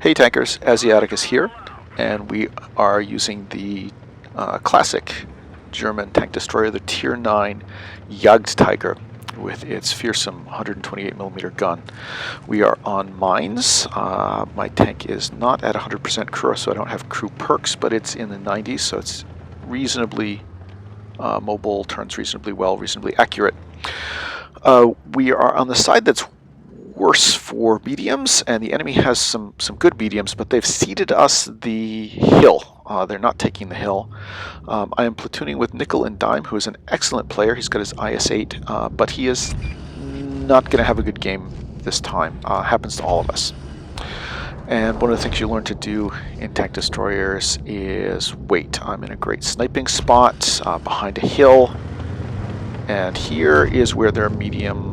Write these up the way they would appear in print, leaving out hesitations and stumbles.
Hey tankers, Asiatic is here, and we are using the classic German tank destroyer, the Tier 9 Jagdtiger, with its fearsome 128mm gun. We are on mines. My tank is not at 100% crew, so I don't have crew perks, but it's in the 90s, so it's reasonably mobile, turns reasonably well, reasonably accurate. We are on the side that's worse for mediums, and the enemy has some good mediums, but they've ceded us the hill. They're not taking the hill. I am platooning with Nickel and Dime, who is an excellent player. He's got his IS-8, but he is not going to have a good game this time. Happens to all of us. And one of the things you learn to do in tank destroyers is wait. I'm in a great sniping spot behind a hill, and here is where their medium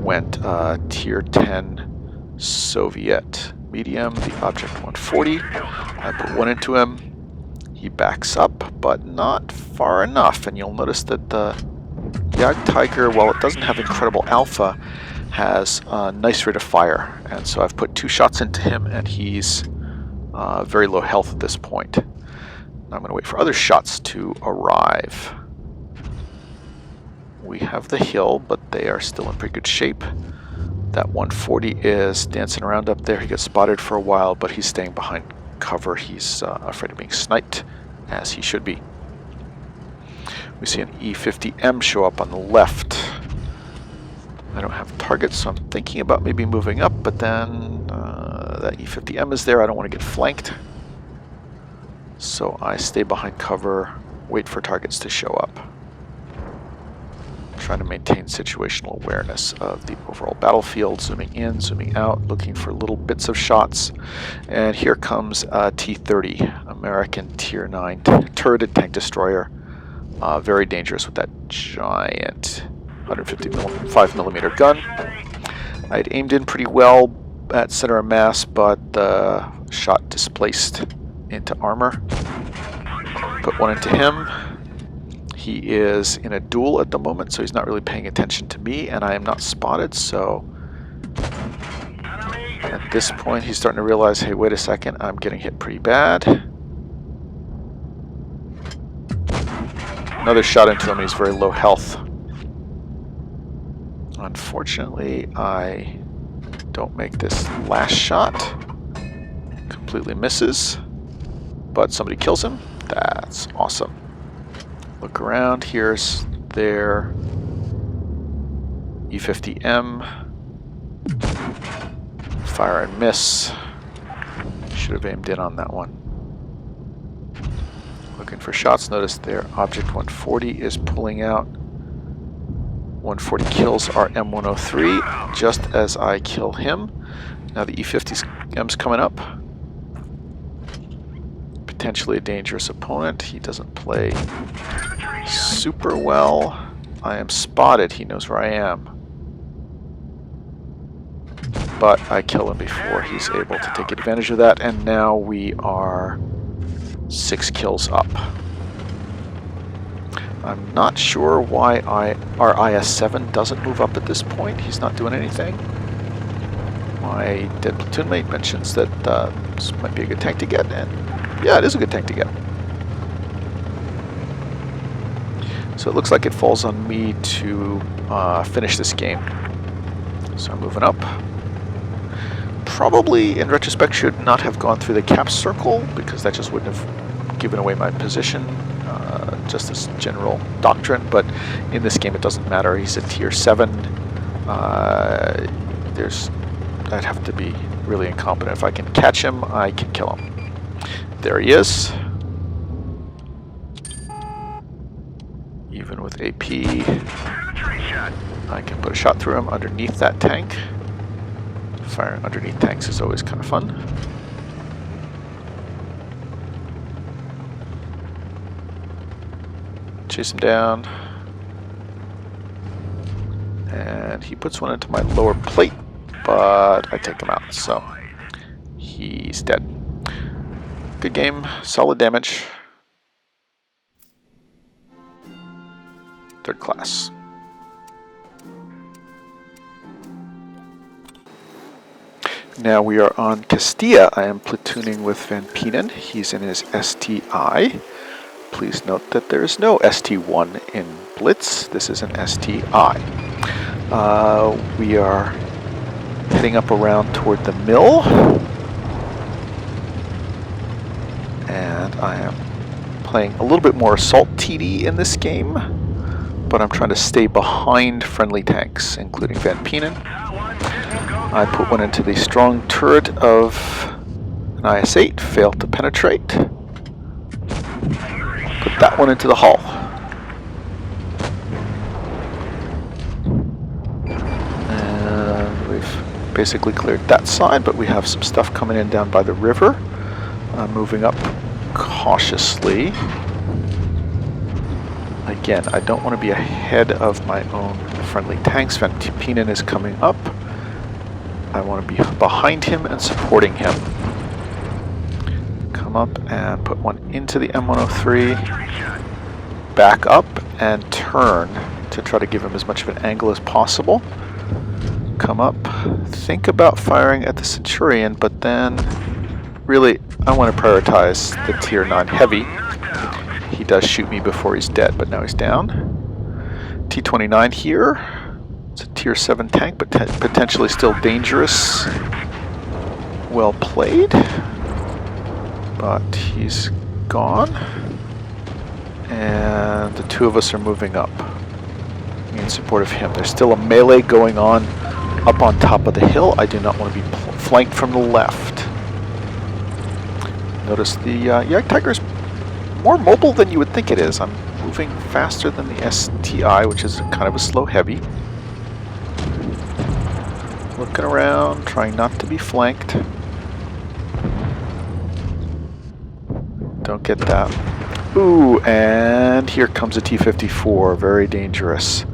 went. Tier 10 Soviet medium, the object 140. I put one into him. He backs up, but not far enough. And you'll notice that the Jagdtiger, while it doesn't have incredible alpha, has a nice rate of fire. And so I've put 2 shots into him, and he's very low health at this point. I'm going to wait for other shots to arrive. We have the hill, but they are still in pretty good shape. That 140 is dancing around up there. He gets spotted for a while, but he's staying behind cover. He's afraid of being sniped, as he should be. We see an E50M show up on the left. I don't have targets, so I'm thinking about maybe moving up, but then that E50M is there. I don't want to get flanked. So I stay behind cover, wait for targets to show up. Trying to maintain situational awareness of the overall battlefield, zooming in, zooming out, looking for little bits of shots. And here comes T-30, American Tier 9 turreted tank destroyer. Very dangerous with that giant 155mm gun. I'd aimed in pretty well at center of mass, but the shot displaced into armor. Put one into him. He is in a duel at the moment, so he's not really paying attention to me, and I am not spotted, so at this point he's starting to realize, hey, wait a second, I'm getting hit pretty bad. Another shot into him, and he's very low health. Unfortunately, I don't make this last shot. Completely misses, but somebody kills him. That's awesome. Look around, here's their E50M. Fire and miss. Should have aimed in on that one. Looking for shots, notice their object 140 is pulling out. 140 kills our M103 just as I kill him. Now the E50M's coming up. Potentially a dangerous opponent. He doesn't play super well. I am spotted. He knows where I am. But I kill him before he's able to take advantage of that, and now we are 6 kills up. I'm not sure why our IS-7 doesn't move up at this point. He's not doing anything. My dead platoon mate mentions that this might be a good tank to get, and yeah, it is a good tank to get. So it looks like it falls on me to finish this game. So I'm moving up. Probably, in retrospect, should not have gone through the cap circle, because that just wouldn't have given away my position, just as general doctrine. But in this game, it doesn't matter. He's a tier 7. I'd have to be really incompetent. If I can catch him, I can kill him. There he is. Even with AP, I can put a shot through him underneath that tank. Firing underneath tanks is always kind of fun. Chase him down. And he puts one into my lower plate, but I take him out, so he's dead. Good game, solid damage. 3rd class. Now we are on Castilla. I am platooning with Van Pienen. He's in his STI. Please note that there is no ST1 in Blitz. This is an STI. We are heading up around toward the mill. And I am playing a little bit more assault TD in this game, but I'm trying to stay behind friendly tanks, including Van Pienen. I put one into the strong turret of an IS-8, failed to penetrate. Put that one into the hull. And we've basically cleared that side, but we have some stuff coming in down by the river. Moving up cautiously. Again, I don't want to be ahead of my own friendly tanks. Van Pienen is coming up. I want to be behind him and supporting him. Come up and put one into the M103. Back up and turn to try to give him as much of an angle as possible. Come up. Think about firing at the Centurion, but then really I want to prioritize the Tier 9 heavy. He does shoot me before he's dead, but now he's down. T-29 here. It's a Tier 7 tank, but potentially still dangerous. Well played. But he's gone. And the two of us are moving up in support of him. There's still a melee going on up on top of the hill. I do not want to be flanked from the left. Notice the Jagdtiger is more mobile than you would think it is. I'm moving faster than the STI, which is kind of a slow heavy. Looking around, trying not to be flanked. Don't get that. Ooh, and here comes a T-54, very dangerous.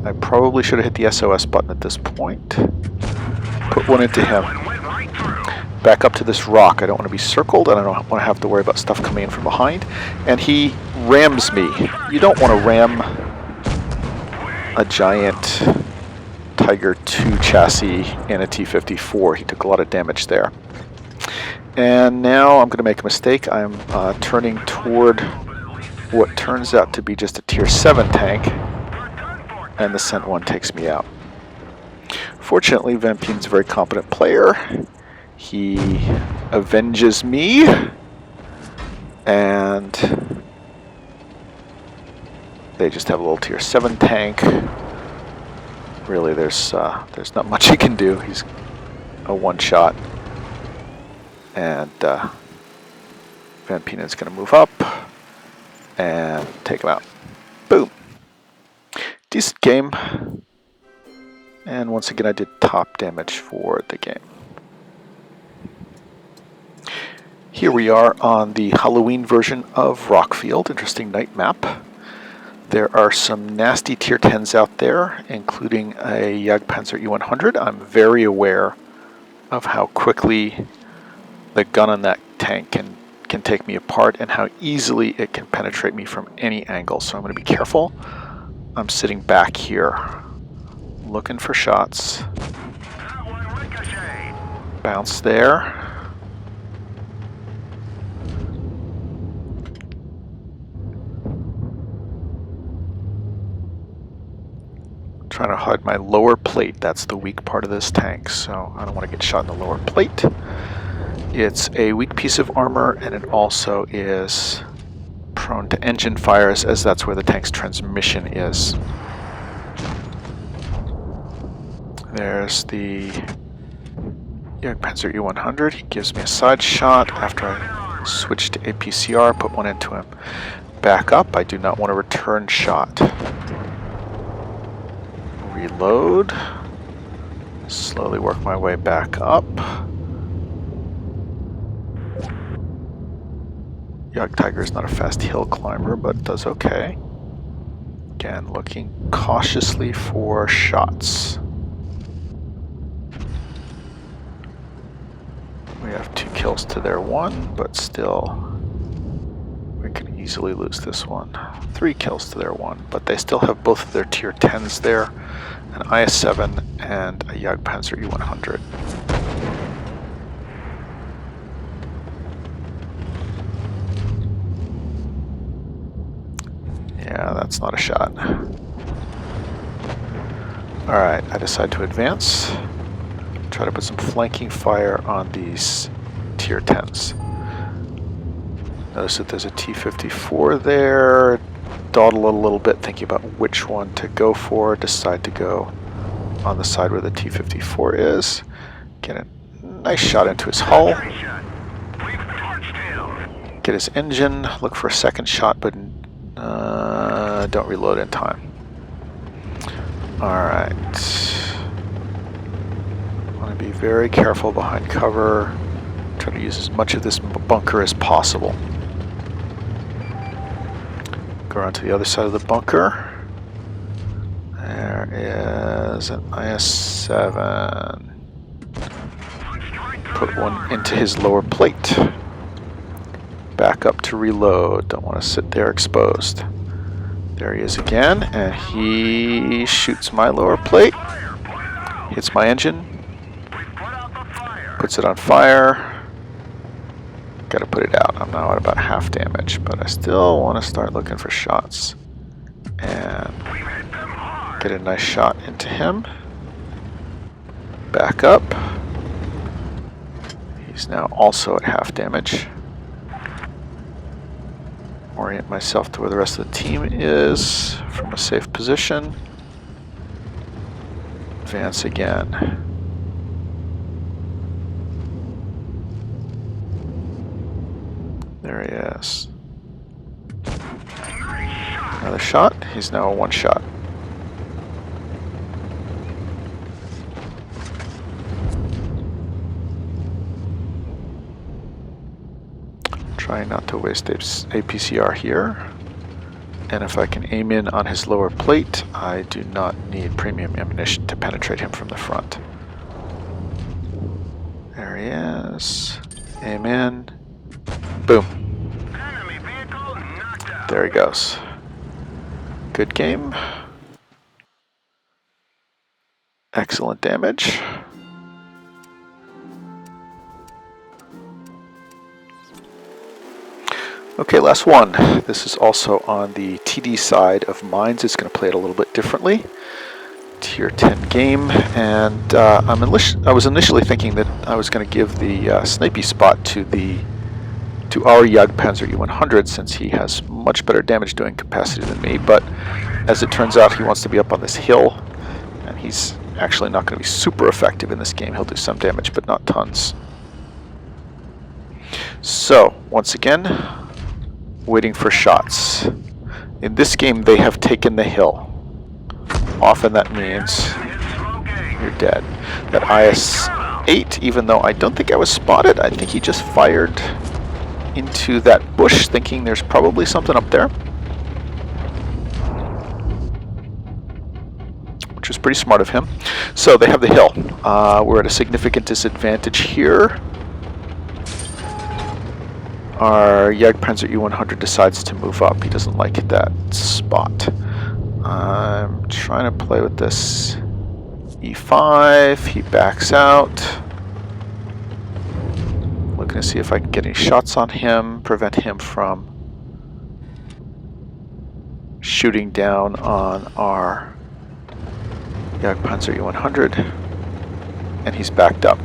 I probably should have hit the SOS button at this point. Put one into him. Back up to this rock. I don't want to be circled, and I don't want to have to worry about stuff coming in from behind. And he rams me. You don't want to ram a giant Tiger II chassis in a T-54. He took a lot of damage there. And now I'm going to make a mistake. I'm turning toward what turns out to be just a Tier 7 tank, and the Cent 1 takes me out. Fortunately, Van Pienen's a very competent player. He avenges me, and they just have a little Tier 7 tank. Really, there's not much he can do. He's a one-shot, and Van Pienen's going to move up and take him out. Boom. Decent game. And once again, I did top damage for the game. Here we are on the Halloween version of Rockfield. Interesting night map. There are some nasty Tier 10s out there, including a Jagdpanzer E100. I'm very aware of how quickly the gun on that tank can take me apart and how easily it can penetrate me from any angle. So I'm going to be careful. I'm sitting back here, looking for shots. Bounce there. Trying to hide my lower plate. That's the weak part of this tank, so I don't want to get shot in the lower plate. It's a weak piece of armor, and it also is prone to engine fires, as that's where the tank's transmission is. There's the Jagdpanzer E100. He gives me a side shot after I switch to APCR, put one into him. Back up. I do not want a return shot. Reload. Slowly work my way back up. Jagdtiger is not a fast hill climber, but does okay. Again, looking cautiously for shots. We have 2 kills to their 1, but still we can easily lose this one. 3 kills to their 1, but they still have both of their Tier 10s there, an IS-7 and a Jagdpanzer E100. Yeah, that's not a shot. Alright, I decide to advance. Try to put some flanking fire on these tier 10s. Notice that there's a T-54 there. Dawdle a little bit, thinking about which one to go for. Decide to go on the side where the T-54 is. Get a nice shot into his hull. Get his engine. Look for a second shot, but don't reload in time. Alright. Want to be very careful behind cover. Try to use as much of this bunker as possible. Go around to the other side of the bunker. There is an IS-7. Put one into his lower plate. Back up to reload. Don't want to sit there exposed. There he is again, and he shoots my lower plate. Hits my engine. Puts it on fire. Gotta put it out. I'm now at about half damage, but I still want to start looking for shots. And get a nice shot into him. Back up. He's now also at half damage. Orient myself to where the rest of the team is from a safe position. Advance again. There he is. Another shot. He's now a one shot. Trying not to waste APCR here. And if I can aim in on his lower plate, I do not need premium ammunition to penetrate him from the front. There he is. Aim in. Boom. There he goes. Good game. Excellent damage. Okay, last one. This is also on the TD side of mines. It's going to play it a little bit differently. Tier 10 game, and I was initially thinking that I was going to give the snipey spot to our Jagdpanzer E100 since he has much better damage doing capacity than me, but as it turns out he wants to be up on this hill, and he's actually not going to be super effective in this game. He'll do some damage, but not tons. So, once again, waiting for shots. In this game, they have taken the hill. Often that means you're dead. That IS-8, even though I don't think I was spotted, I think he just fired into that bush thinking there's probably something up there. Which was pretty smart of him. So they have the hill. We're at a significant disadvantage here. Our Jagdpanzer E100 decides to move up. He doesn't like that spot. I'm trying to play with this E5. He backs out. Looking to see if I can get any shots on him, prevent him from shooting down on our Jagdpanzer E100. And he's backed up.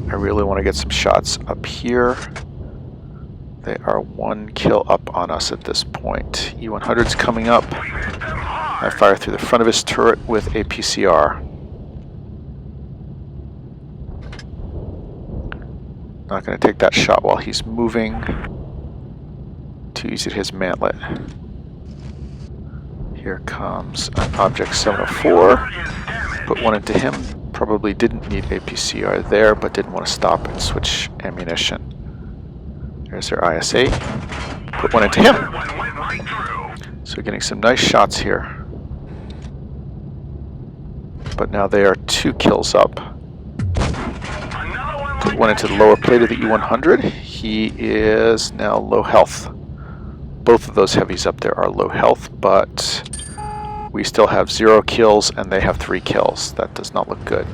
I really want to get some shots up here. They are one kill up on us at this point. E100's coming up. I fire through the front of his turret with a PCR. Not going to take that shot while he's moving. Too easy to his mantlet. Here comes an Object 704. Put one into him. Probably didn't need APCR there, but didn't want to stop and switch ammunition. There's their ISA. Put one into him. So getting some nice shots here. But now they are 2 kills up. Put one into the lower plate of the E100. He is now low health. Both of those heavies up there are low health, but we still have 0 kills and they have 3 kills. That does not look good.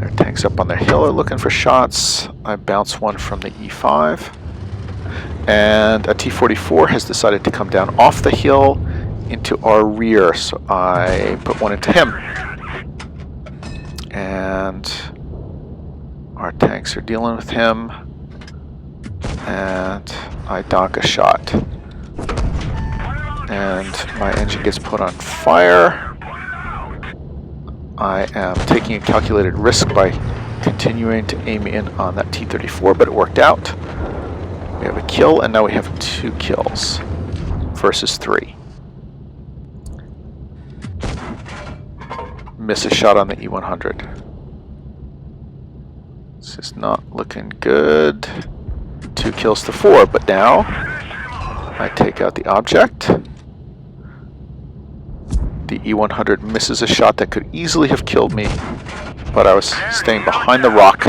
Their tanks up on their hill are looking for shots. I bounce one from the E5. And a T-44 has decided to come down off the hill into our rear, so I put one into him. And our tanks are dealing with him. And I dock a shot. And my engine gets put on fire. I am taking a calculated risk by continuing to aim in on that T-34, but it worked out. We have a kill, and now we have 2 kills versus 3. Miss a shot on the E-100. This is not looking good. 2 kills to 4, but now I take out the object. The E-100 misses a shot that could easily have killed me, but I was staying behind the rock,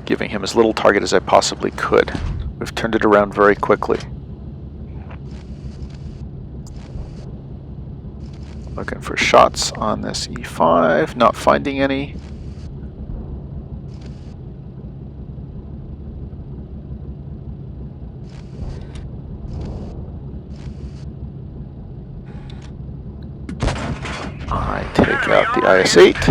giving him as little target as I possibly could. We've turned it around very quickly. Looking for shots on this E5, not finding any. I take out the IS-8,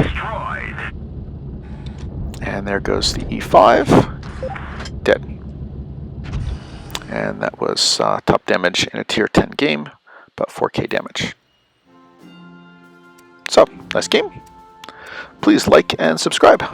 and there goes the E5, dead. And that was top damage in a tier 10 game, about 4k damage. So, nice game. Please like and subscribe.